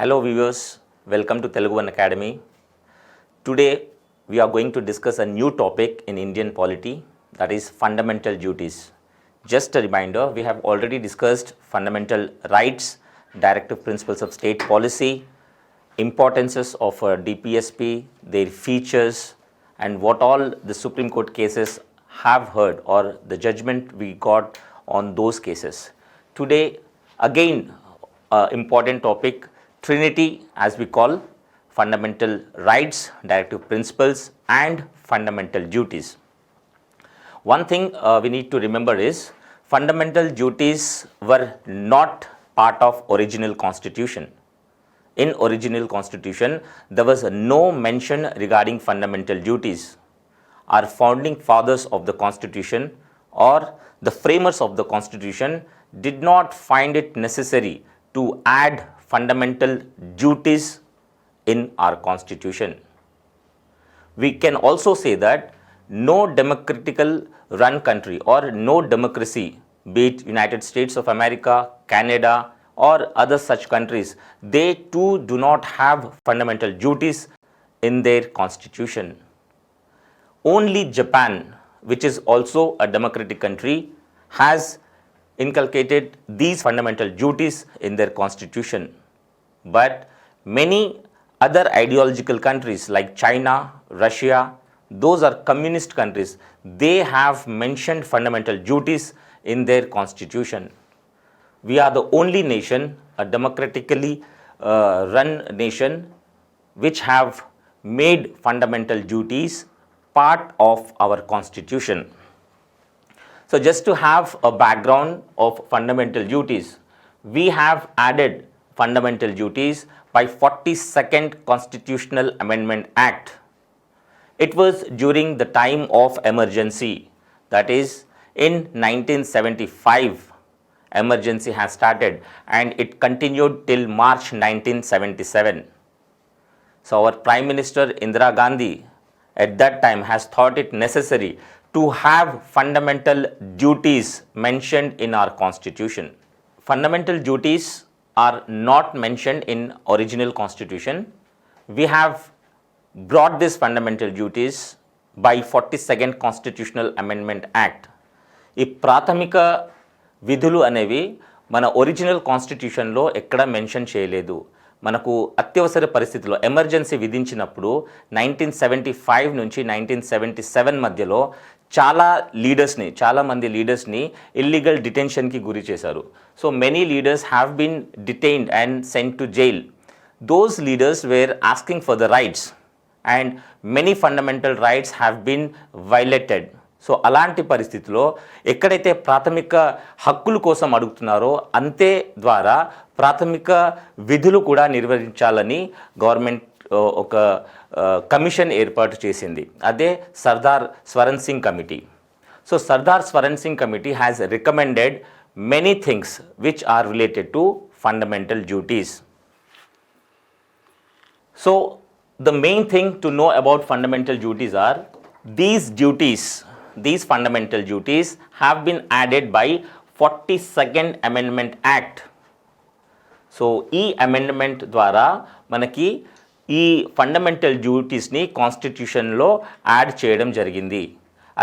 Hello viewers, welcome to Telugu One Academy. Today we are going to discuss a new topic in Indian polity, that is fundamental duties. Just a reminder, we have already discussed fundamental rights, directive principles of state policy, importances of DPSP, their features, and what all the Supreme Court cases have heard or the judgment we got on those cases. Today again important topic, Trinity as we call, fundamental rights, directive principles and fundamental duties. One thing we need to remember is fundamental duties were not part of original constitution. In original constitution, there was no mention regarding fundamental duties. Our founding fathers of the constitution or the framers of the constitution did not find it necessary to add fundamental duties in our constitution. We can also say that no democratical run country or no democracy, be it United States of America, Canada or other such countries, they too do not have fundamental duties in their constitution. Only Japan, which is also a democratic country, has inculcated these fundamental duties in their constitution. But many other ideological countries like China, Russia, those are communist countries, they have mentioned fundamental duties in their constitution. We are the only nation, a democratically run nation, which have made fundamental duties part of our constitution. So just to have a background of fundamental duties, we have added fundamental duties by 42nd Constitutional Amendment Act. It was during the time of emergency, that is in 1975, emergency has started and it continued till March 1977. So our Prime Minister Indira Gandhi at that time has thought it necessary to have fundamental duties mentioned in our constitution. Fundamental duties are not mentioned in original constitution. We have brought these fundamental duties by 42nd Constitutional Amendment Act. ఈ ప్రాథమిక విధులు అనేవి మన original కాన్స్టిట్యూషన్లో ఎక్కడ mention చేయలేదు. మనకు అత్యవసర పరిస్థితుల్లో ఎమర్జెన్సీ విధించినప్పుడు 1975 నుంచి 1977 మధ్యలో చాలామంది లీడర్స్ని ఇల్లీగల్ డిటెన్షన్కి గురి చేశారు. So many leaders have been detained and sent to jail. Those leaders were asking for the rights and many fundamental rights have been violated. So అలాంటి పరిస్థితిలో ఎక్కడైతే ప్రాథమిక హక్కుల కోసం అడుగుతున్నారో అంతే ద్వారా ప్రాథమిక విధులు కూడా నిర్వహించాలని గవర్నమెంట్ ఒక కమిషన్ ఏర్పాటు చేసింది. అదే Sardar Swaran Singh committee. So Sardar Swaran Singh committee has recommended many things which are related to fundamental duties. So the main thing to know about fundamental duties are these fundamental duties have been added by 42nd Amendment Act. So ఈ amendment ద్వారా మనకి ఈ fundamental డ్యూటీస్ని కాన్స్టిట్యూషన్లో add చేయడం జరిగింది.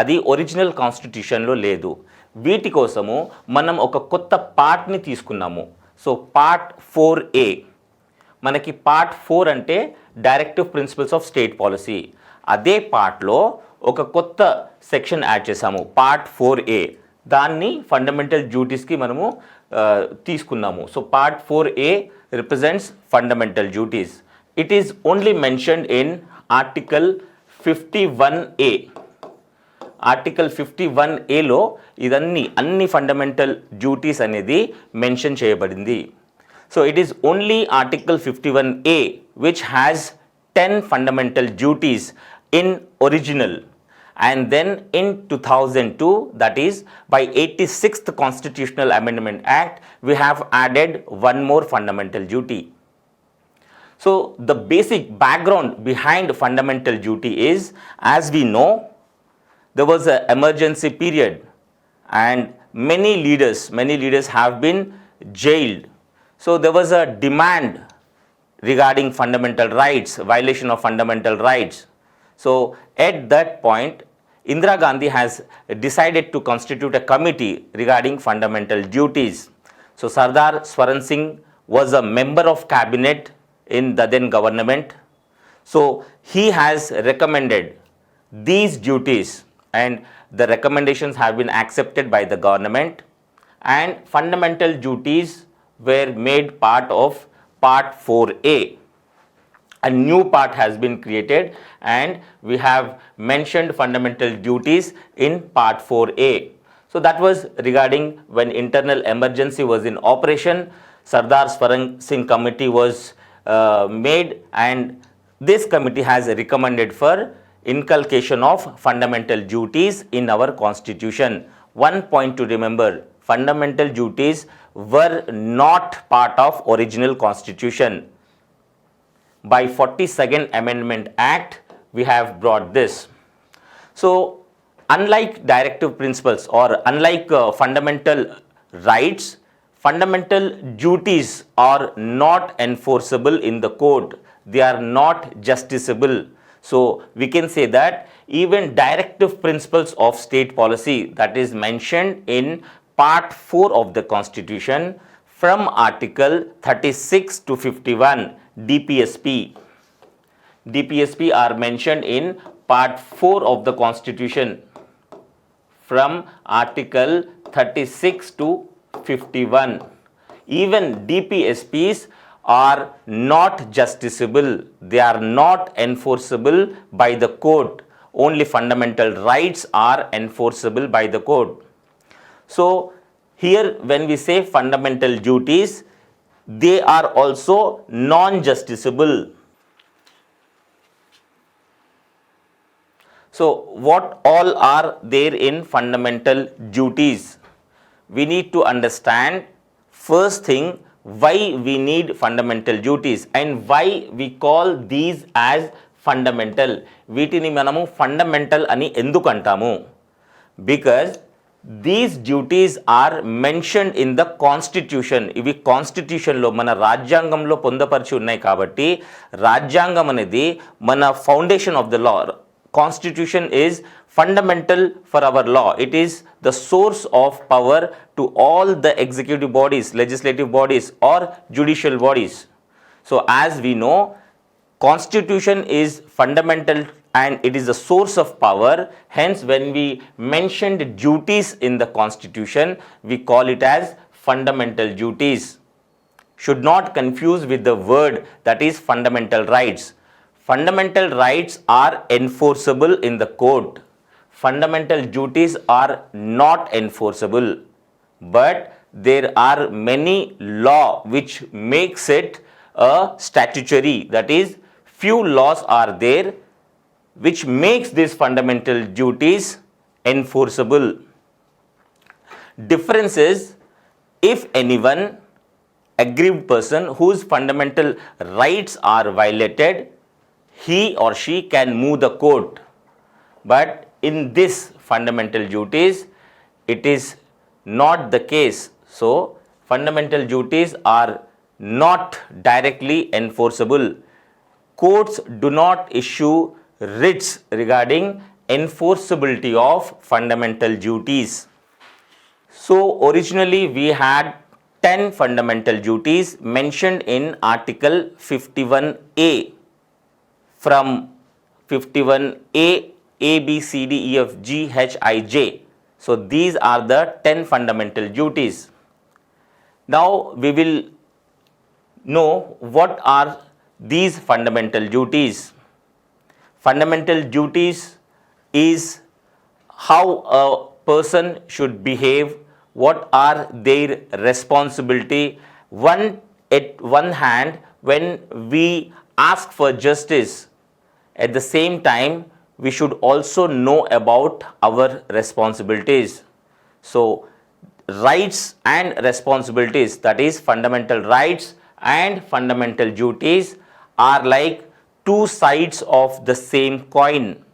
అది original కాన్స్టిట్యూషన్లో లేదు. వీటి కోసము మనం ఒక కొత్త పార్ట్ని తీసుకున్నాము. సో పార్ట్ 4A, మనకి పార్ట్ 4 అంటే directive principles of state policy. అదే పార్ట్లో ఒక కొత్త సెక్షన్ యాడ్ చేసాము, పార్ట్ 4A. దాన్ని ఫండమెంటల్ డ్యూటీస్కి మనము తీసుకున్నాము. So part 4A represents fundamental duties. It is only mentioned in article 51A. Article 51Aలో అన్ని ఫండమెంటల్ డ్యూటీస్ అనేది మెన్షన్ చేయబడింది. So it is only article 51A which has 10 fundamental duties in original. And then in 2002, that is by 86th Constitutional Amendment Act, we have added one more fundamental duty. So the basic background behind fundamental duty is, as we know, there was an emergency period and many leaders have been jailed. So there was a demand regarding fundamental rights, violation of fundamental rights. So at that point, Indira Gandhi has decided to constitute a committee regarding fundamental duties. So Sardar Swaran Singh was a member of cabinet in the then government. So he has recommended these duties, and the recommendations have been accepted by the government, and fundamental duties were made part of part 4A. A new part has been created and we have mentioned fundamental duties in part 4A. So that was regarding when internal emergency was in operation. Sardar Swaran Singh committee was made, and this committee has recommended for inculcation of fundamental duties in our constitution. One point to remember, fundamental duties were not part of original constitution. By 42nd Amendment Act, we have brought this. So unlike directive principles or unlike fundamental rights, fundamental duties are not enforceable in the court. They are not justiciable. So we can say that even directive principles of state policy that is mentioned in part 4 of the Constitution from article 36 to 51 DPSP are mentioned in part 4 of the Constitution from article 36 to 51. Even DPSPs are not justiciable. They are not enforceable by the court. Only fundamental rights are enforceable by the court. So here when we say fundamental duties, they are also non-justiciable. So what all are there in fundamental duties? We need to understand first thing why we need fundamental duties and why we call these as fundamental. వీటిని మనము fundamental అని ఎందుకు అంటాము? Because these duties are mentioned in the constitution. ఇవి కాన్స్టిట్యూషన్లో మన రాజ్యాంగంలో పొందపరిచి ఉన్నాయి కాబట్టి రాజ్యాంగం అనేది మన foundation of the law. Constitution is fundamental for our law. It is the source of power to all the executive bodies, legislative bodies or judicial bodies. So as we know, Constitution is fundamental and it is the source of power. Hence when we mentioned duties in the Constitution, we call it as fundamental duties. Should not confuse with the word that is fundamental rights. Fundamental rights are enforceable in the court. Fundamental duties are not enforceable. But there are many law which makes it a statutory. That is, few laws are there which makes these fundamental duties enforceable. Difference is, if anyone aggrieved person whose fundamental rights are violated, he or she can move the court. But in this fundamental duties, it is not the case. So fundamental duties are not directly enforceable. Courts do not issue writs regarding enforceability of fundamental duties. So originally we had 10 fundamental duties mentioned in Article 51A. From 51A, A, B, C, D, E, F, G, H, I, J. So these are the 10 fundamental duties. Now we will know what are these fundamental duties. Fundamental duties is how a person should behave, what are their responsibility. At one hand, when we ask for justice, at the same time we should also know about our responsibilities. So rights and responsibilities, that is fundamental rights and fundamental duties, are like two sides of the same coin.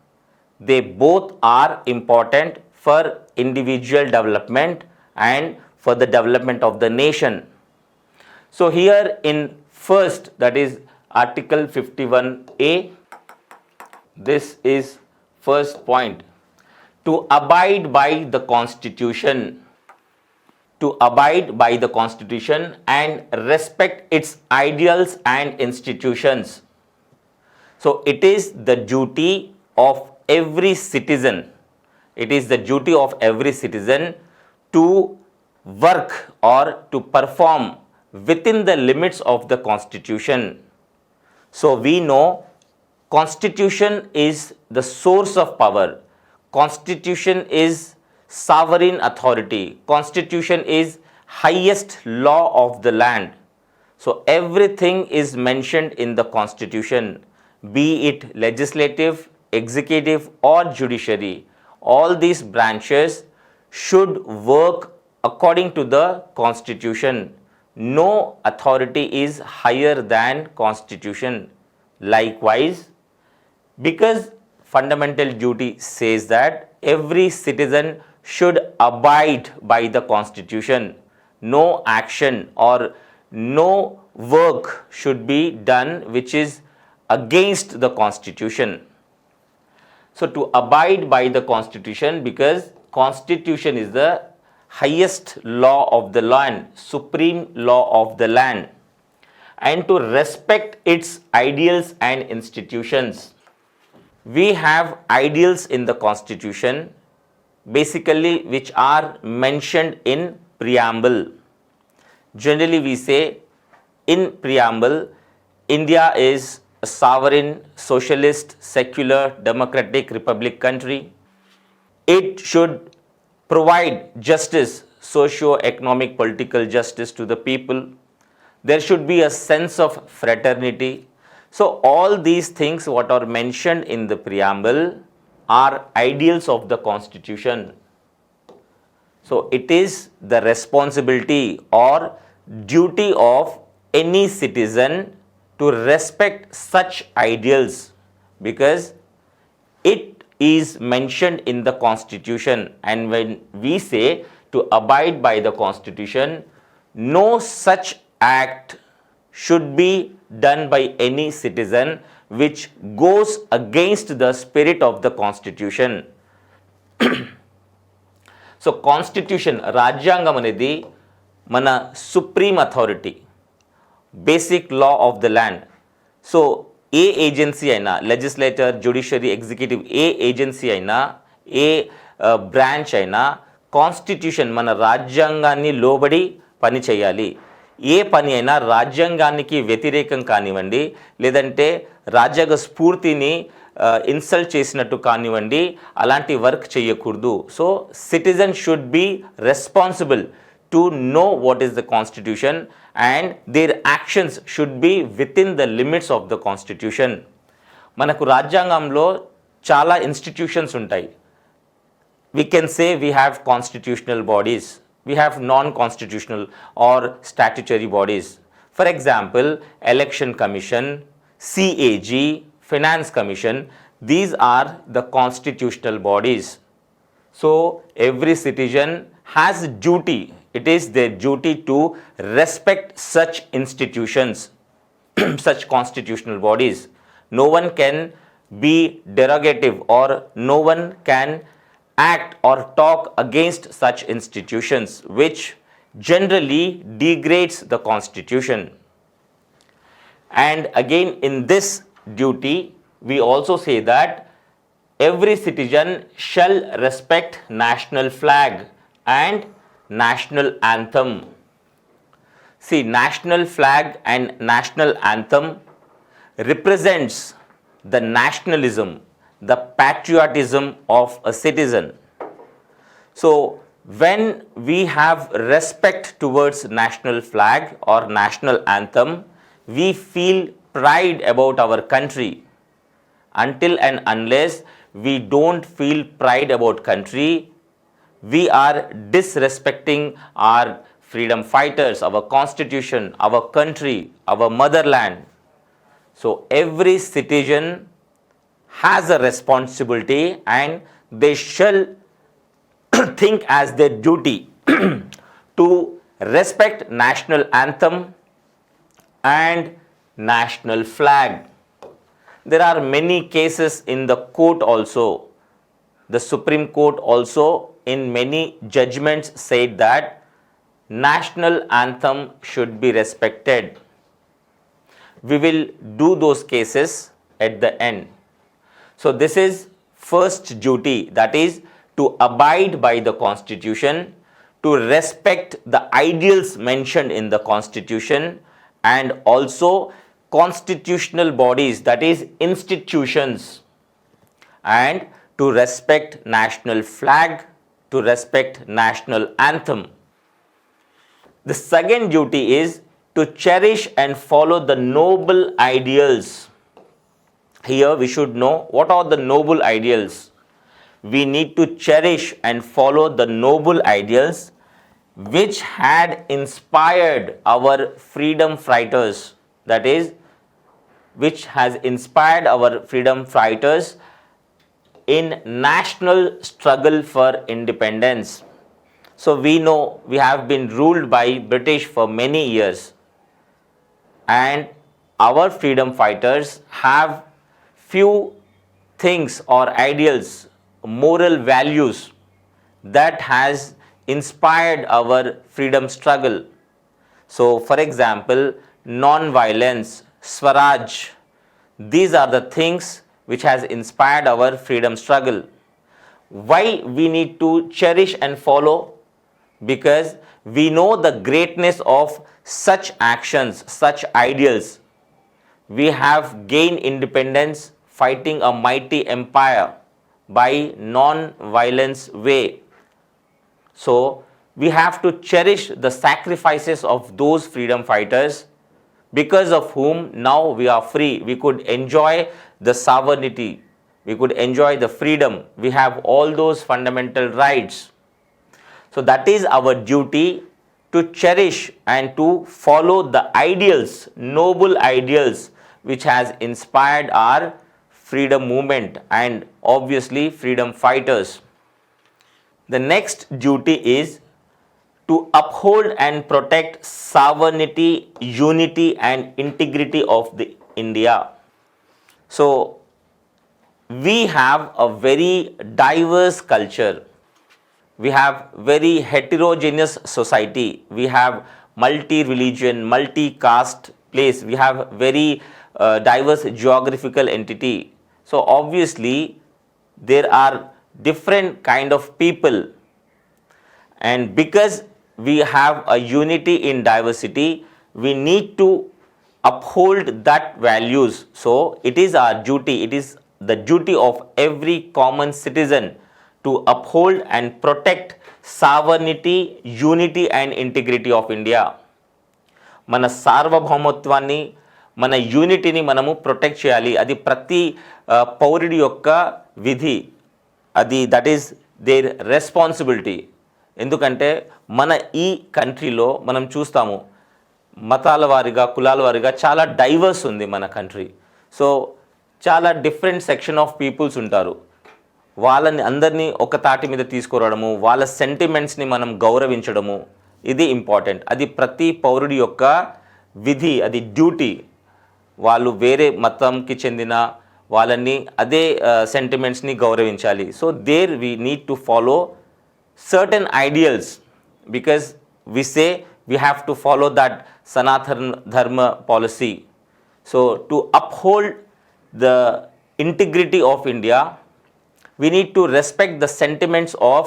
They both are important for individual development and for the development of the nation. So here in first, that is Article 51A. This is first point. To abide by the Constitution. To abide by the Constitution and respect its ideals and institutions. So it is the duty of every citizen. It is the duty of every citizen to work or to perform within the limits of the Constitution. So we know Constitution is the source of power. Constitution is sovereign authority. Constitution is highest law of the land. So everything is mentioned in the Constitution, be it legislative, executive or judiciary. All these branches should work according to the Constitution. No authority is higher than Constitution. Likewise, because fundamental duty says that every citizen should abide by the Constitution. No action or no work should be done which is against the Constitution. So to abide by the Constitution, because Constitution is the highest law of the land, supreme law of the land, and to respect its ideals and institutions. We have ideals in the Constitution, basically which are mentioned in preamble. Generally we say in preamble, India is a sovereign, socialist, secular, democratic republic country. It should provide justice, socio-economic, political justice to the people. There should be a sense of fraternity. So all these things what are mentioned in the preamble are ideals of the Constitution. So it is the responsibility or duty of any citizen to respect such ideals, because it is mentioned in the Constitution. And when we say to abide by the Constitution, no such act should be done by any citizen which goes against the spirit of the Constitution. So Constitution, Rajyangam anedi mana supreme authority, basic law of the land. So A agency అయినా, legislator, judiciary, executive, ఏ agency అయినా, ఏ branch అయినా constitution మన రాజ్యాంగాన్ని లోబడి పని చేయాలి. ఏ పని అయినా రాజ్యాంగానికి వ్యతిరేకం కానివ్వండి, లేదంటే రాజ్యాంగ స్ఫూర్తిని ఇన్సల్ట్ చేసినట్టు కానివ్వండి, అలాంటి వర్క్ చేయకూడదు. So citizen should be responsible to know what is the Constitution, and their actions should be within the limits of the Constitution. మనకు రాజ్యాంగంలో చాలా ఇన్స్టిట్యూషన్స్ ఉంటాయి. We can say we have constitutional bodies, we have non-constitutional or statutory bodies. For example, Election Commission, CAG, Finance Commission, these are the constitutional bodies. So every citizen has duty. It is their duty to respect such institutions, such constitutional bodies. No one can be derogative or no one can act or talk against such institutions which generally degrades the Constitution. And again, in this duty, we also say that every citizen shall respect national flag and national anthem. See, national flag and national anthem represents the nationalism, the patriotism of a citizen. So when we have respect towards national flag or national anthem, we feel pride about our country. Until and unless we don't feel pride about country, we are disrespecting our freedom fighters, our constitution, our country, our motherland. So every citizen has a responsibility and they shall think as their duty to respect national anthem and national flag. There are many cases in the court also. The Supreme Court also in many judgments said that national anthem should be respected. We will do those cases at the end. So this is first duty, that is to abide by the Constitution, to respect the ideals mentioned in the Constitution, and also constitutional bodies, that is institutions, and to respect national flag, to respect national anthem. The second duty is to cherish and follow the noble ideals. Here we should know what are the noble ideals. We need to cherish and follow the noble ideals which had inspired our freedom fighters, that is, which has inspired our freedom fighters in national struggle for independence. So we know we have been ruled by British for many years, and our freedom fighters have few things or ideals, moral values that has inspired our freedom struggle. So for example, non-violence, Swaraj, these are the things which has inspired our freedom struggle. Why we need to cherish and follow? Because we know the greatness of such actions, such ideals. We have gained independence fighting a mighty empire by non-violence way. So we have to cherish the sacrifices of those freedom fighters, because of whom now we are free. We could enjoy the sovereignty, we could enjoy the freedom, we have all those fundamental rights. So that is our duty, to cherish and to follow the ideals, noble ideals which has inspired our freedom movement and obviously freedom fighters. The next duty is to uphold and protect sovereignty, unity and integrity of the India. So we have a very diverse culture. We have very heterogeneous society. We have multi-religion, multi-caste place. We have very diverse geographical entity. So obviously there are different kind of people, and because we have a unity in diversity, we need to uphold that values. So it is our duty, it is the duty of every common citizen to uphold and protect sovereignty, unity and integrity of India. మన సార్వభౌమత్వాన్ని, మన యూనిటీని మనము protect చేయాలి. అది ప్రతి పౌరుడి యొక్క విధి. అది దట్ ఈస్ దేర్ రెస్పాన్సిబిలిటీ. ఎందుకంటే మన ఈ కంట్రీలో మనం చూస్తాము మతాల వారిగా, కులాల వారిగా చాలా డైవర్స్ ఉంది మన కంట్రీ. సో చాలా డిఫరెంట్ సెక్షన్ ఆఫ్ పీపుల్స్ ఉంటారు. వాళ్ళని అందరినీ ఒక తాటి మీద తీసుకురావడము, వాళ్ళ సెంటిమెంట్స్ని మనం గౌరవించడము, ఇది ఇంపార్టెంట్. అది ప్రతి పౌరుడి యొక్క విధి, అది డ్యూటీ. వాళ్ళు వేరే మతంకి చెందిన వాళ్ళని అదే సెంటిమెంట్స్ని గౌరవించాలి. So there we need to follow certain ideals, because we say we have to follow that Sanatana Dharma policy. So to uphold the integrity of India, we need to respect the sentiments of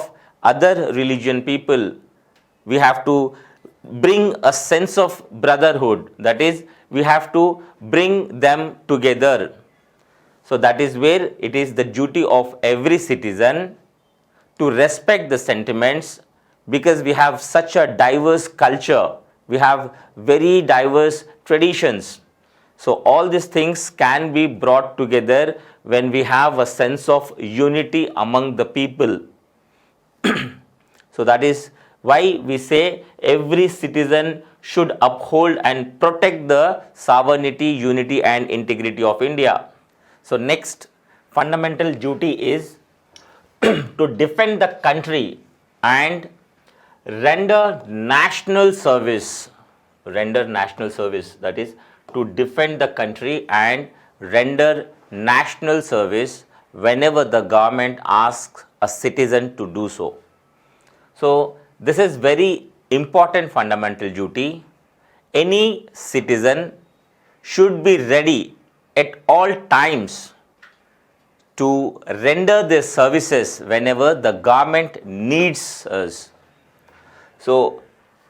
other religion people. We have to bring a sense of brotherhood, that is, we have to bring them together. So that is where it is the duty of every citizen to respect the sentiments, because we have such a diverse culture, we have very diverse traditions. So all these things can be brought together when we have a sense of unity among the people. So that is why we say every citizen should uphold and protect the sovereignty, unity and integrity of India. So next fundamental duty is to defend the country and render national service. Render national service, that is to defend the country and render national service whenever the government asks a citizen to do so. So, this is very important fundamental duty. Any citizen should be ready at all times to render their services whenever the government needs us. So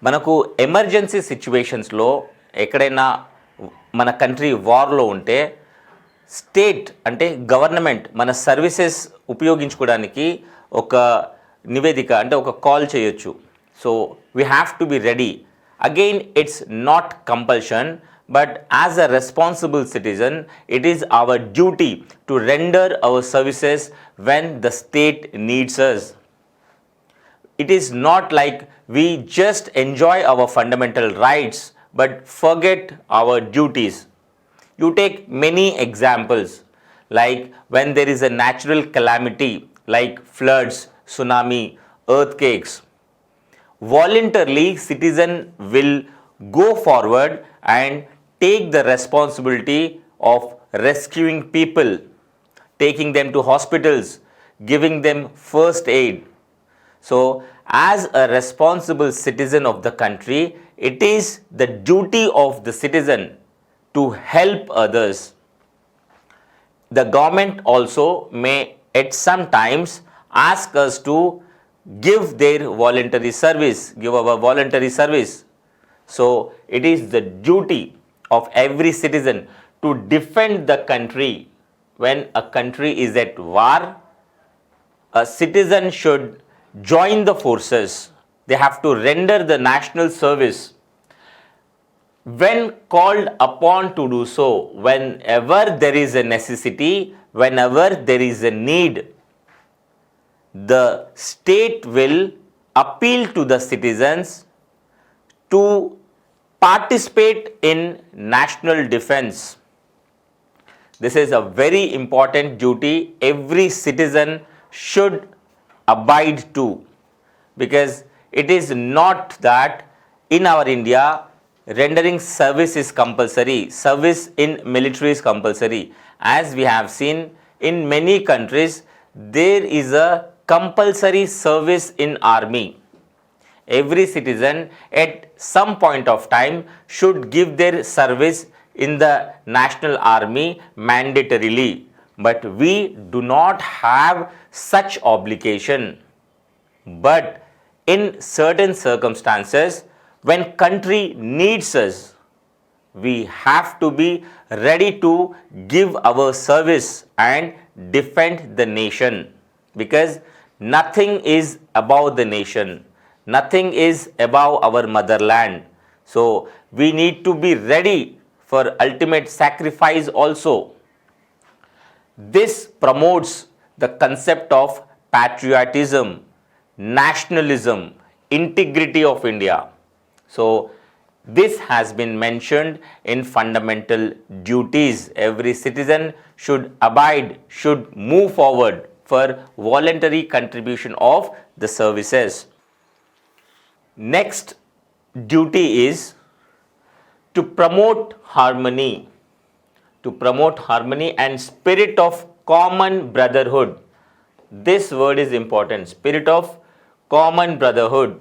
మనకు emergency సిచ్యువేషన్స్లో ఎక్కడైనా మన country వార్లో ఉంటే state అంటే government మన services ఉపయోగించుకోవడానికి ఒక నివేదిక అంటే ఒక కాల్ చేయొచ్చు. So we have to be ready. Again it's not compulsion, but as a responsible citizen, it is our duty to render our services when the state needs us. It is not like we just enjoy our fundamental rights but forget our duties. You take many examples, like when there is a natural calamity like floods, tsunami, earthquakes. Voluntarily, citizen will go forward and take the responsibility of rescuing people, taking them to hospitals, giving them first aid. So, as a responsible citizen of the country, it is the duty of the citizen to help others. The government also may at some times ask us to give their voluntary service, give our voluntary service. So, it is the duty of every citizen to defend the country. When a country is at war, a citizen should join the forces. They have to render the national service. When called upon to do so, whenever there is a necessity, whenever there is a need, the state will appeal to the citizens to participate in national defense. This is a very important duty every citizen should abide to, because it is not that in our India rendering service is compulsory, service in military is compulsory. As we have seen in many countries, there is a compulsory service in army. Every citizen at some point of time should give their service in the national army mandatorily, but we do not have such obligation. But in certain circumstances, when country needs us, we have to be ready to give our service and defend the nation, because nothing is above the nation. Nothing is above our motherland. So, we need to be ready for ultimate sacrifice also. This promotes the concept of patriotism, nationalism, integrity of India. So, this has been mentioned in fundamental duties. Every citizen should abide, should move forward for voluntary contribution of the services. Next duty is to promote harmony, and spirit of common brotherhood. This word is important, spirit of common brotherhood.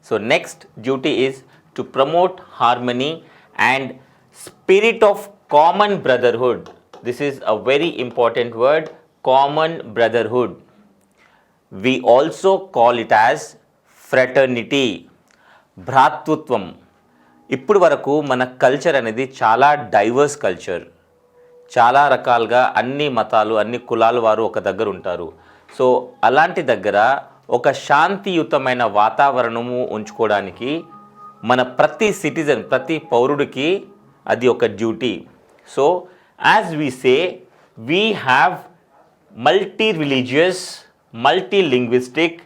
So next duty is to promote harmony and spirit of common brotherhood. This is a very important word, common brotherhood. We also call it as fraternity, భ్రాతృత్వం. ఇప్పుడు వరకు మన culture అనేది చాలా divorce culture. చాలా రకాలుగా అన్ని మతాలు, అన్ని కులాల వారు ఒక దగ్గర ఉంటారు. సో అలాంటి దగ్గర ఒక శాంతియుతమైన వాతావరణము ఉంచుకోవడానికి మన ప్రతి సిటిజన్, ప్రతి పౌరుడికి అది ఒక duty. So as we say, we have multi religious, multi linguistic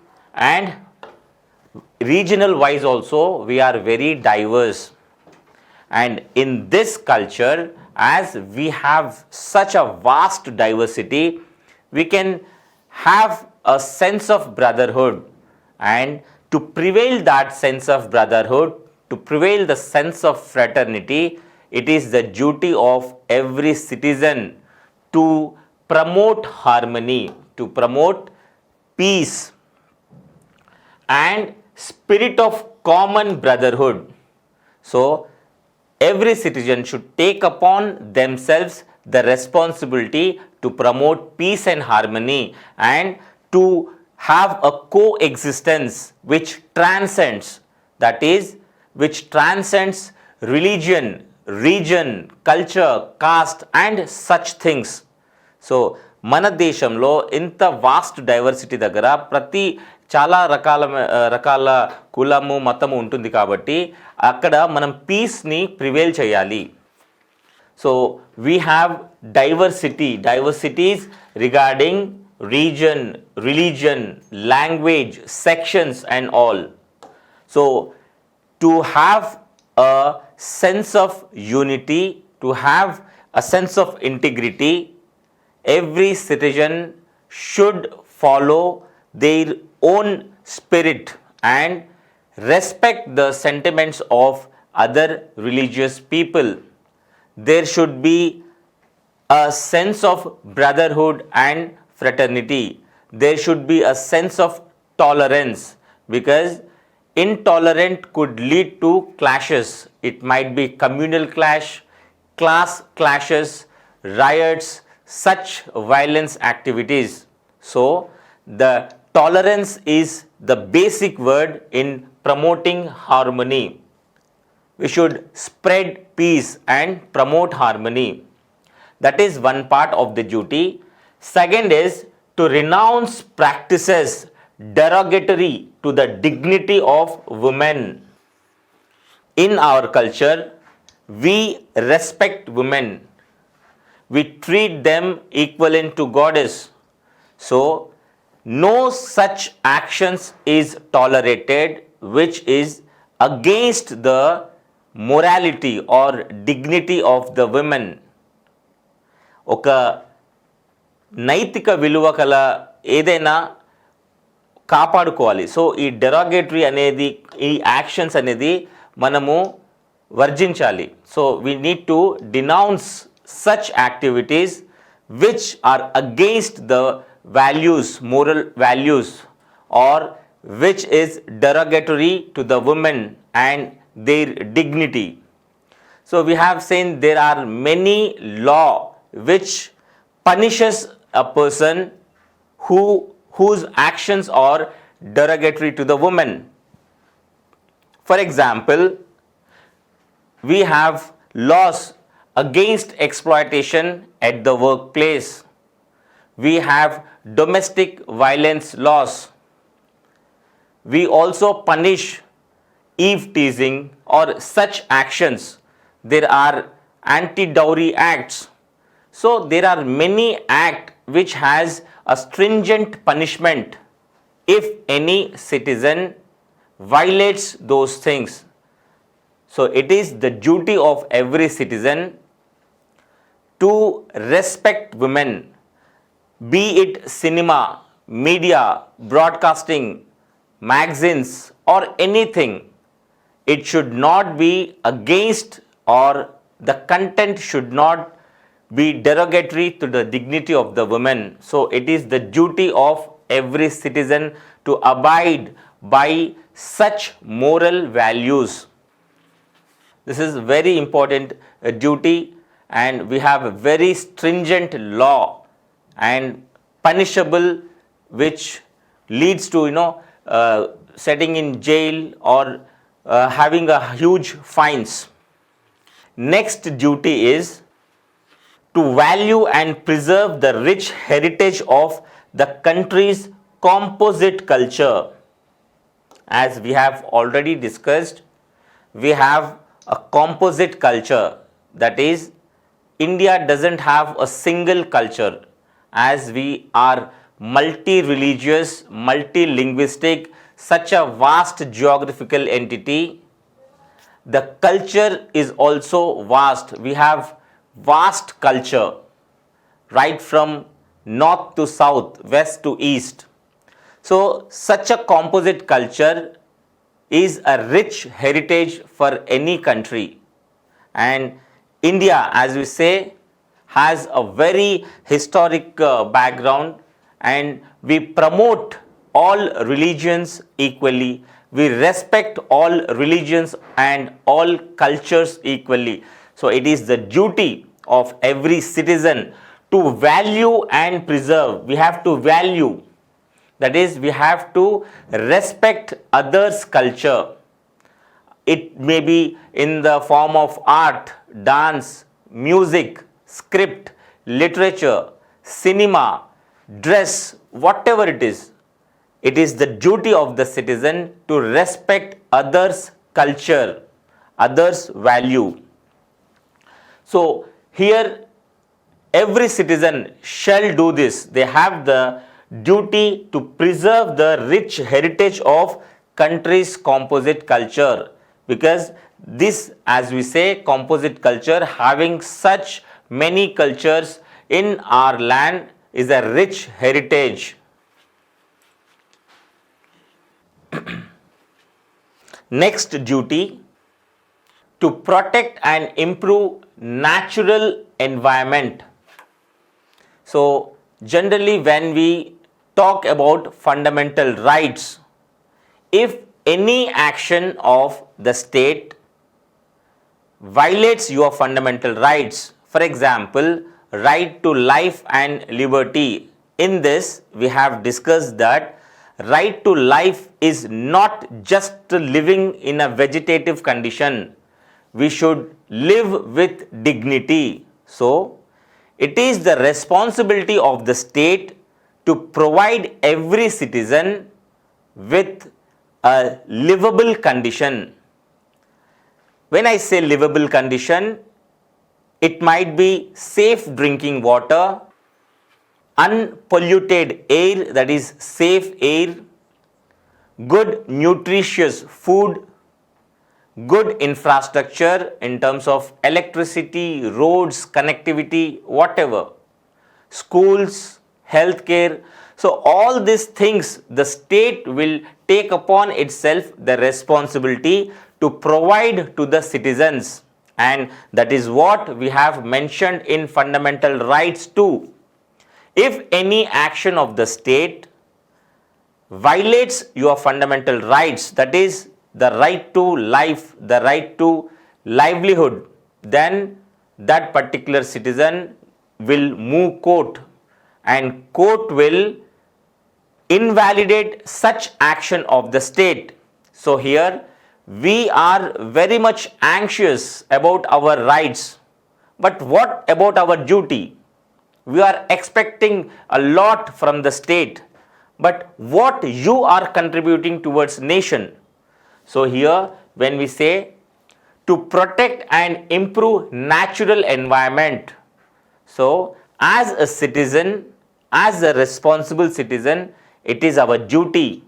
and regional wise also we are very diverse. And in this culture, as we have such a vast diversity, we can have a sense of brotherhood, and to prevail that sense of brotherhood, to prevail the sense of fraternity, it is the duty of every citizen to promote harmony, to promote peace and spirit of common brotherhood. So every citizen should take upon themselves the responsibility to promote peace and harmony and to have a coexistence which transcends, that is, which transcends religion, region, culture, caste and such things. So మన దేశంలో ఇంత vast diversity దగ్గర ప్రతి చాలా రకాల కులము మతము ఉంటుంది కాబట్టి అక్కడ మనం పీస్ని ప్రివేల్ చేయాలి. So we have diversities regarding region, religion, language, sections and all. So to have a sense of unity, to have a sense of integrity, every citizen should follow their own spirit and respect the sentiments of other religious people. There should be a sense of brotherhood and fraternity. There should be a sense of tolerance, because intolerant could lead to clashes. It might be communal clash, class clashes, riots, such violence activities. So the tolerance is the basic word in promoting harmony. We should spread peace and promote harmony. That is one part of the duty. Second is to renounce practices derogatory to the dignity of women. In our culture, we respect women. We treat them equivalent to goddess. So, no such actions is tolerated which is against the morality or dignity of the women. ఒక నైతిక విలువ కల ఏదైనా కాపాడుకోవాలి. So ఈ derogatory అనేది, ఈ actions అనేది మనము వర్జించాలి. So we need to denounce such activities which are against the values, moral values, or which is derogatory to the women and their dignity. So we have seen there are many law which punishes a person whose actions are derogatory to the woman. For example, we have laws against exploitation at the workplace. We have domestic violence laws. We also punish eve teasing or such actions. There are anti-dowry acts. So there are many acts which has a stringent punishment if any citizen violates those things. So it is the duty of every citizen to respect women, be it cinema, media, broadcasting, magazines or anything. It should not be against, or the content should not be derogatory to the dignity of the women. So it is the duty of every citizen to abide by such moral values. This is very important duty, and we have a very stringent law and punishable, which leads to setting in jail or having a huge fines. Next duty is to value and preserve the rich heritage of the country's composite culture. As we have already discussed, we have a composite culture. That is, India doesn't have a single culture, as we are multi-religious, multi-linguistic, such a vast geographical entity. The culture is also vast. We have vast culture, right from north to south, west to east. So such a composite culture is a rich heritage for any country, and India, as we say, has a very historic background, and we promote all religions equally. We respect all religions and all cultures equally. So it is the duty of every citizen to value and preserve. We have to value, that is, we have to respect others' culture. It may be in the form of art, dance, music, script, literature, cinema, dress, whatever it is. It is the duty of the citizen to respect others' culture, others' value. So here every citizen shall do this. They have the duty to preserve the rich heritage of country's composite culture, because this, as we say, composite culture, having such many cultures in our land, is a rich heritage. Next duty, to protect and improve natural environment. So generally when we talk about fundamental rights, if any action of the state violates your fundamental rights, for example, right to life and liberty, in this we have discussed that right to life is not just living in a vegetative condition. We should live with dignity. So it is the responsibility of the state to provide every citizen with a livable condition. When I say livable condition, it might be safe drinking water, unpolluted air, that is safe air, good nutritious food, good infrastructure in terms of electricity, roads, connectivity, whatever, schools, healthcare. So all these things the state will take upon itself the responsibility to provide to the citizens, and that is what we have mentioned in fundamental rights too. If any action of the state violates your fundamental rights, that is the right to life, the right to livelihood, then that particular citizen will move court, and court will invalidate such action of the state. So here we are very much anxious about our rights, but what about our duty? We are expecting a lot from the state, but what you are contributing towards nation? So here when we say to protect and improve natural environment, so as a citizen, as a responsible citizen, it is our duty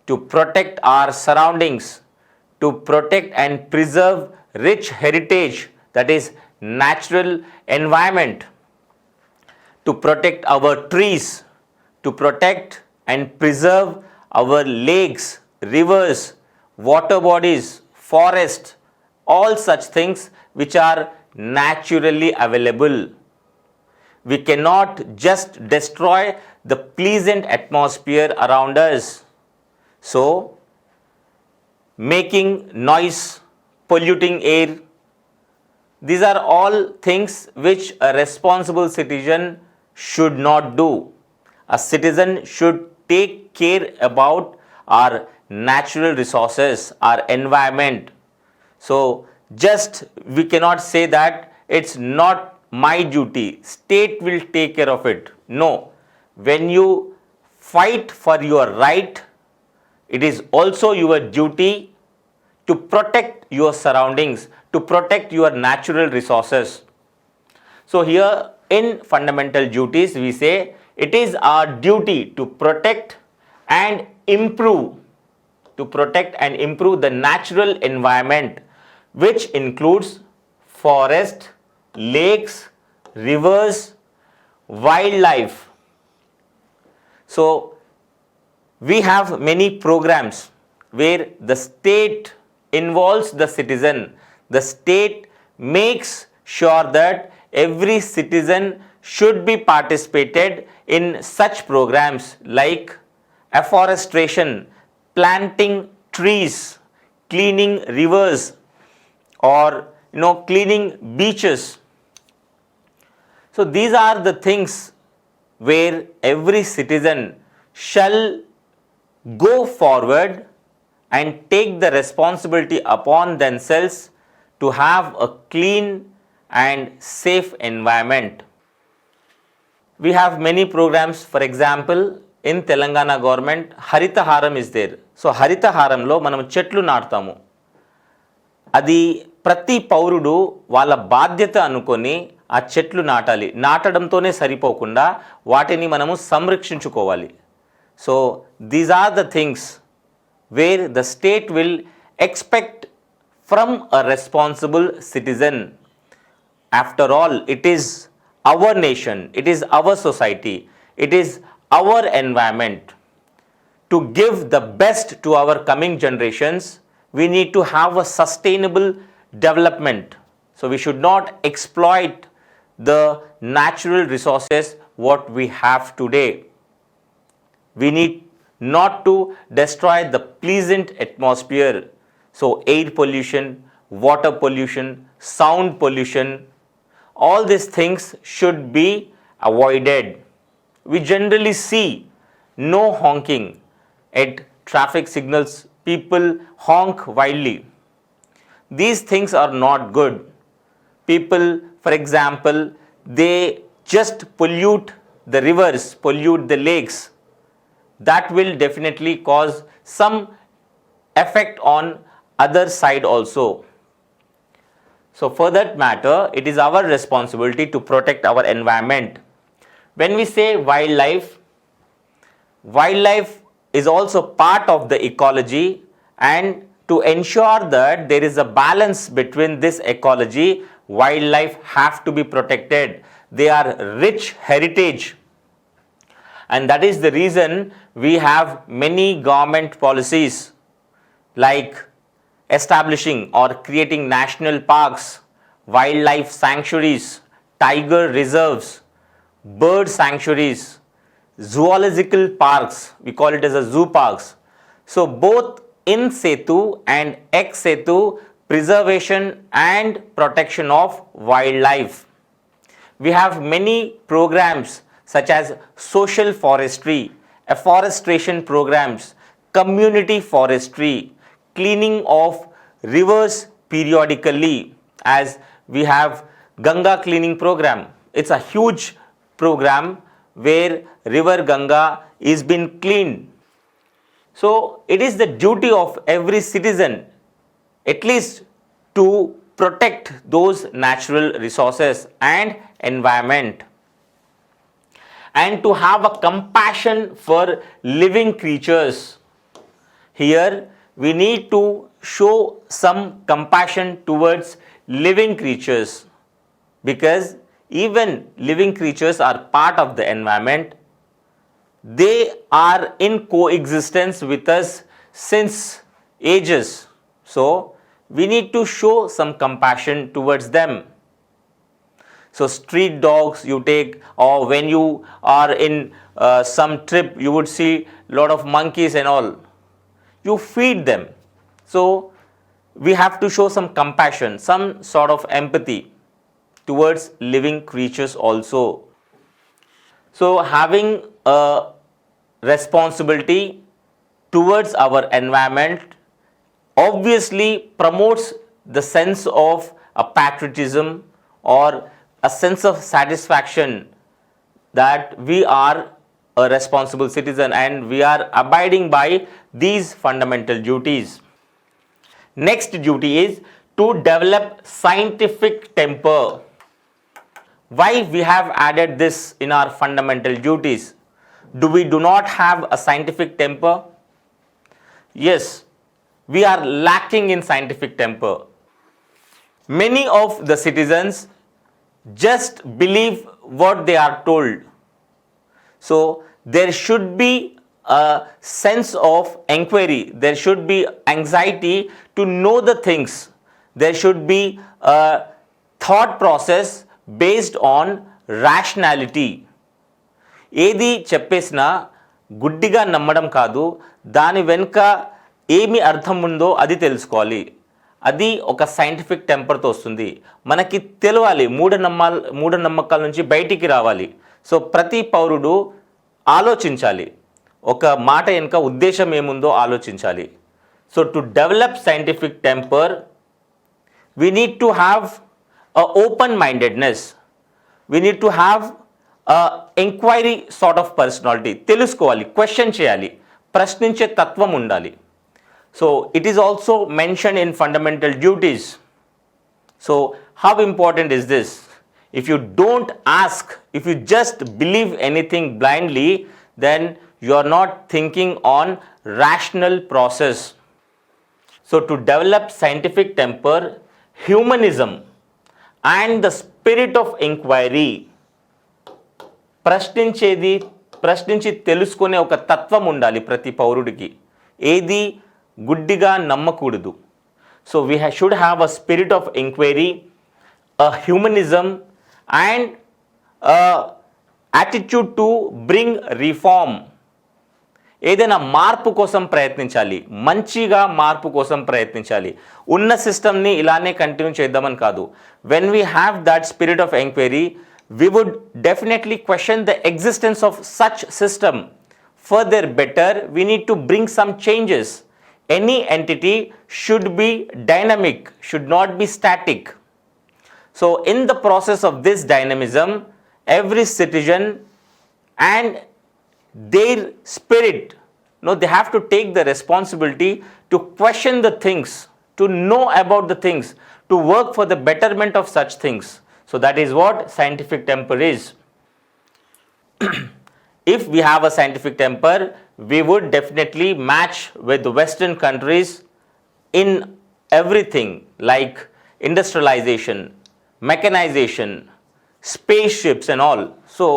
to protect our surroundings, to protect and preserve rich heritage, that is natural environment, to protect our trees, to protect and preserve our lakes, rivers, water bodies, forest, all such things which are naturally available. We cannot just destroy the pleasant atmosphere around us. So, making noise, polluting air, these are all things which a responsible citizen should not do. A citizen should take care about our natural resources, our environment. So just we cannot say that it's not my duty, state will take care of it. No, when you fight for your right, it is also your duty to protect your surroundings, to protect your natural resources. So here in fundamental duties we say it is our duty to protect and improve, the natural environment, which includes forest, lakes, rivers, wildlife. So we have many programs where the state involves the citizen, the state makes sure that every citizen should be participated in such programs like afforestation, planting trees, cleaning rivers, or cleaning beaches. So these are the things where every citizen shall go forward and take the responsibility upon themselves to have a clean and safe environment. We have many programs. For example, in Telangana government, Harita Haram is there. So Harita Haramlo మనం చెట్లు నాటుతాము. అది ప్రతి పౌరుడు వాళ్ళ బాధ్యత అనుకొని ఆ చెట్లు నాటాలి. నాటడంతోనే సరిపోకుండా వాటిని మనము సంరక్షించుకోవాలి. So these are the things where the state will expect from a responsible citizen. After all, it is our nation, it is our society, it is our environment. To give the best to our coming generations, we need to have a sustainable development. So we should not exploit the natural resources what we have today. We need not to destroy the pleasant atmosphere. So air pollution, water pollution, sound pollution, all these things should be avoided. We generally see no honking at traffic signals. People honk wildly. These things are not good. People, for example, they just pollute the rivers, pollute the lakes. That will definitely cause some effect on other side also. So for that matter, it is our responsibility to protect our environment. When we say wildlife, wildlife is also part of the ecology, and to ensure that there is a balance between this ecology, wildlife have to be protected. They are rich heritage. And that is the reason we have many government policies like establishing or creating national parks, wildlife sanctuaries, tiger reserves, bird sanctuaries, zoological parks, we call it as a zoo parks. So both in situ and ex situ preservation and protection of wildlife. We have many programs such as social forestry, afforestation programs, community forestry, cleaning of rivers periodically, as we have Ganga cleaning program. It's a huge program where river Ganga is being cleaned. So it is the duty of every citizen at least to protect those natural resources and environment, and to have a compassion for living creatures. Here we need to show some compassion towards living creatures, because even living creatures are part of the environment. They are in coexistence with us since ages. So we need to show some compassion towards them. So street dogs you take, or when you are in some trip, you would see lot of monkeys and all. You feed them. So we have to show some compassion, some sort of empathy towards living creatures also. So having a responsibility towards our environment obviously promotes the sense of a patriotism or a sense of satisfaction that we are a responsible citizen and we are abiding by these fundamental duties. Next duty is to develop scientific temper. Why we have added this in our fundamental duties? We do not have a scientific temper? Yes, we are lacking in scientific temper. Many of the citizens just believe what they are told. So there should be a sense of inquiry, there should be anxiety to know the things, there should be a thought process based on rationality. ఏది చెప్పేసినా గుడ్డిగా నమ్మడం కాదు, దాని వెనుక ఏమి అర్థం ఉందో అది తెలుసుకోవాలి. అది ఒక సైంటిఫిక్ టెంపర్తో వస్తుంది. మనకి తెలియాలి, మూఢనమ్మకాల నుంచి బయటికి రావాలి. సో ప్రతి పౌరుడు ఆలోచించాలి, ఒక మాట వెనుక ఉద్దేశం ఏముందో ఆలోచించాలి. So to develop scientific temper we need to have a open-mindedness. We need to have a inquiry sort of personality. తెలుసుకోవాలి, క్వశ్చన్ చేయాలి, ప్రశ్నించే తత్వం ఉండాలి. So it is also mentioned in fundamental duties. So how important is this? If you don't ask, if you just believe anything blindly, then you are not thinking on rational process. So to develop scientific temper, humanism and the spirit of inquiry, ప్రశ్నించి తెలుసుకునే ఒక తత్వం ఉండాలి ప్రతి పౌరుడికి. ఏది గుడ్డిగా నమ్మకూడదు. So we should have a spirit of inquiry, a humanism and a attitude to bring reform. ఏదైనా మార్పు కోసం ప్రయత్నించాలి, మంచిగా మార్పు కోసం ప్రయత్నించాలి. ఉన్న సిస్టమ్ని ఇలానే కంటిన్యూ చేద్దామని కాదు. When we have that spirit of enquiry, we would definitely question the existence of such system. Further better, we need to bring some changes. Any entity should be dynamic, should not be static. So in the process of this dynamism, every citizen and their spirit, they have to take the responsibility to question the things, to know about the things, to work for the betterment of such things. So that is what scientific temper is. If we have a scientific temper, we would definitely match with the Western countries in everything like industrialization, mechanization, spaceships and all. So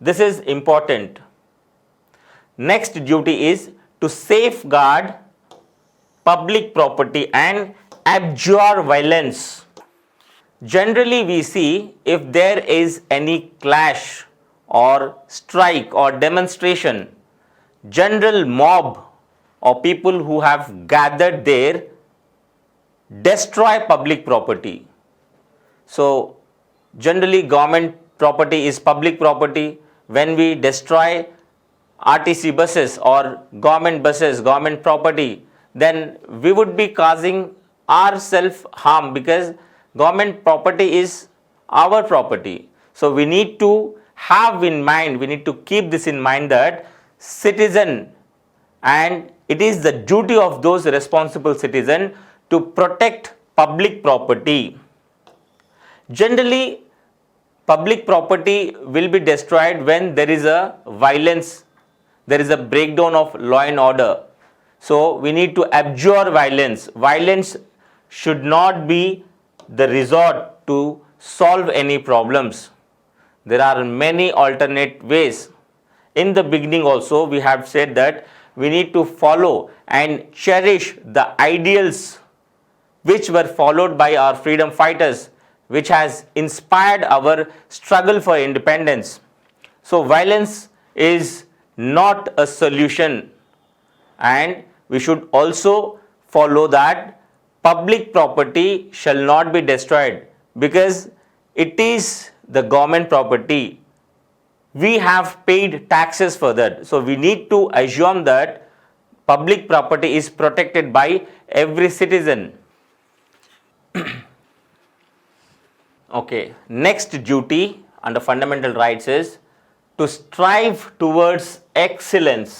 this is important. Next duty is to safeguard public property and abjure violence. Generally we see if there is any clash or strike or demonstration, general mob or people who have gathered there destroy public property. So generally government property is public property. When we destroy RTC buses or government buses, government property, then we would be causing ourself harm, because government property is our property. So we need to have in mind, we need to keep this in mind, that citizen, and it is the duty of those responsible citizens to protect public property. Generally public property will be destroyed when there is a violence, there is a breakdown of law and order. So we need to abjure violence. Violence should not be the resort to solve any problems. There are many alternate ways. In the beginning also we have said that we need to follow and cherish the ideals which were followed by our freedom fighters, which has inspired our struggle for independence. So violence is not a solution, and we should also follow that public property shall not be destroyed, because it is the government property. We have paid taxes for that. So we need to assume that public property is protected by every citizen. Okay, next duty under fundamental rights is to strive towards excellence.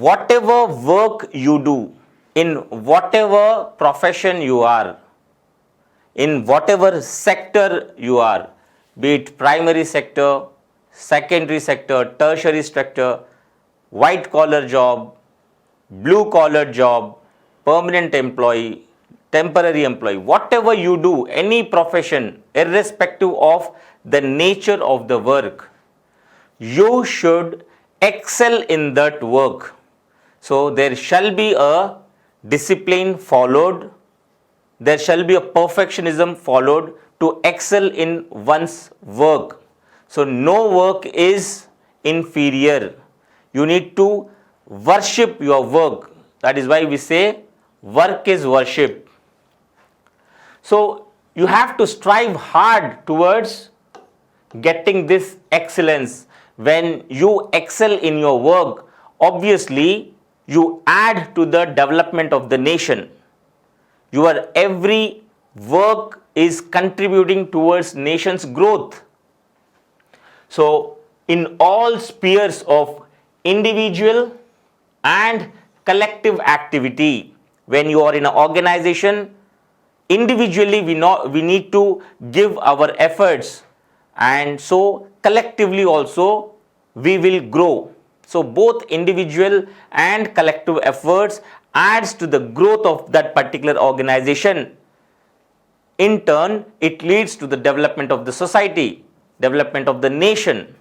Whatever work you do, in whatever profession you are, in whatever sector you are, be it primary sector, secondary sector, tertiary sector, white collar job, blue collar job, permanent employee, temporary employee, whatever you do, any profession, irrespective of the nature of the work, you should excel in that work. So there shall be a discipline followed, there shall be a perfectionism followed to excel in one's work. So no work is inferior. You need to worship your work. That is why we say work is worship. So you have to strive hard towards getting this excellence. When you excel in your work, obviously you add to the development of the nation. Your every work is contributing towards nation's growth. So in all spheres of individual and collective activity, when you are in an organization, individually we need to give our efforts, and so collectively also we will grow. So both individual and collective efforts adds to the growth of that particular organization. In turn, it leads to the development of the society, development of the nation.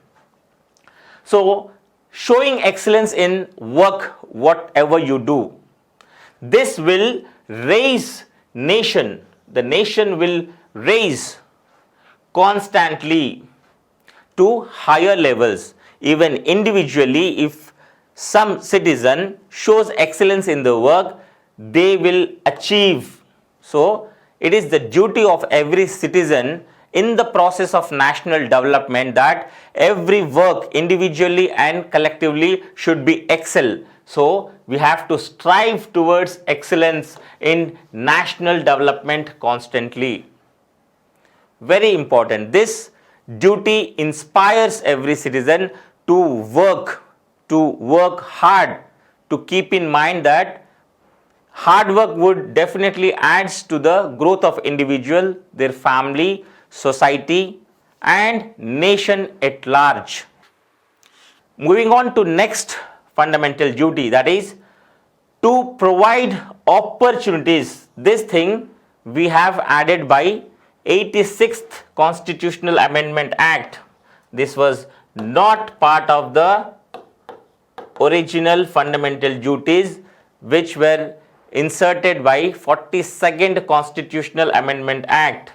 So showing excellence in work, whatever you do, this will raise nation. The nation will raise constantly to higher levels. Even individually, if some citizen shows excellence in the work, they will achieve. So it is the duty of every citizen in the process of national development that every work individually and collectively should be excel. So we have to strive towards excellence in national development constantly. Very important. This duty inspires every citizen to work hard, to keep in mind that hard work would definitely adds to the growth of individual, their family, society and nation at large. Moving on to next fundamental duty, that is to provide opportunities. This thing we have added by 86th Constitutional Amendment Act. This was not part of the original fundamental duties which were inserted by 42nd Constitutional Amendment Act.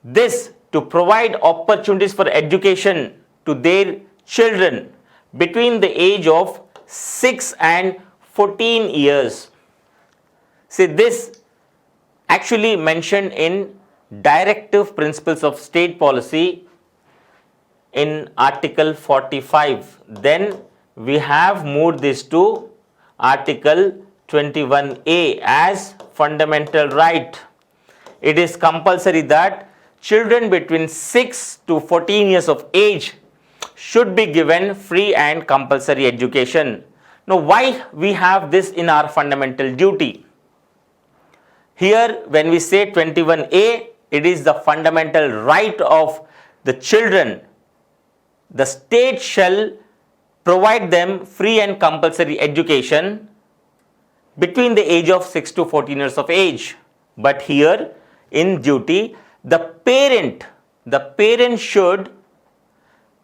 This to provide opportunities for education to their children between the age of 6 and 14 years. See, this actually mentioned in Directive Principles of State Policy in Article 45. Then we have moved this to Article 21A as fundamental right. It is compulsory that children between 6 to 14 years of age should be given free and compulsory education. Now, why we have this in our fundamental duty? Here, when we say 21A, it is the fundamental right of the children. The state shall provide them free and compulsory education between the age of 6 to 14 years of age. But here in duty, the parent should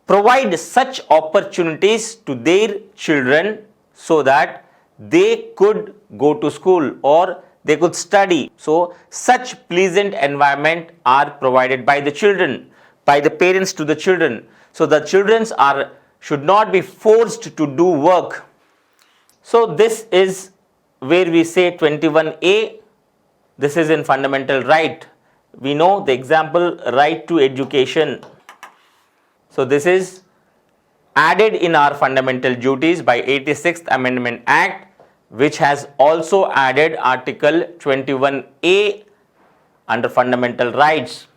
provide such opportunities to their children so that they could go to school or they could study. So such pleasant environment are provided by the children, by the parents to the children. So the children should not be forced to do work. So this is where we say 21A, this is in fundamental right. We know the example, right to education. So this is added in our fundamental duties by 86th Amendment Act, which has also added Article 21A under fundamental rights.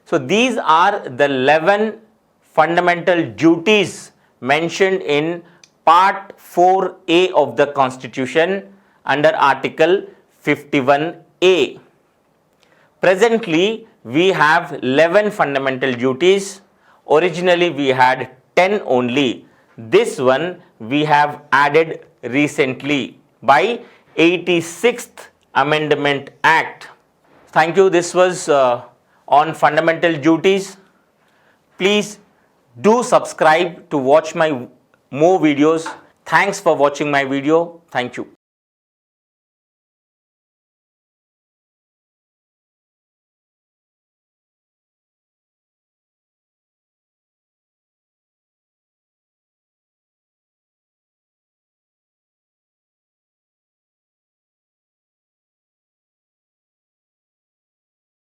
So these are the 11 fundamental duties mentioned in Part 4A of the Constitution under Article 51A. Presently, we have 11 fundamental duties. Originally, we had 10 only. This one we have added recently by 86th Amendment Act. Thank you. This was on fundamental duties. Please do subscribe to watch my more videos. Thanks for watching my video. Thank you.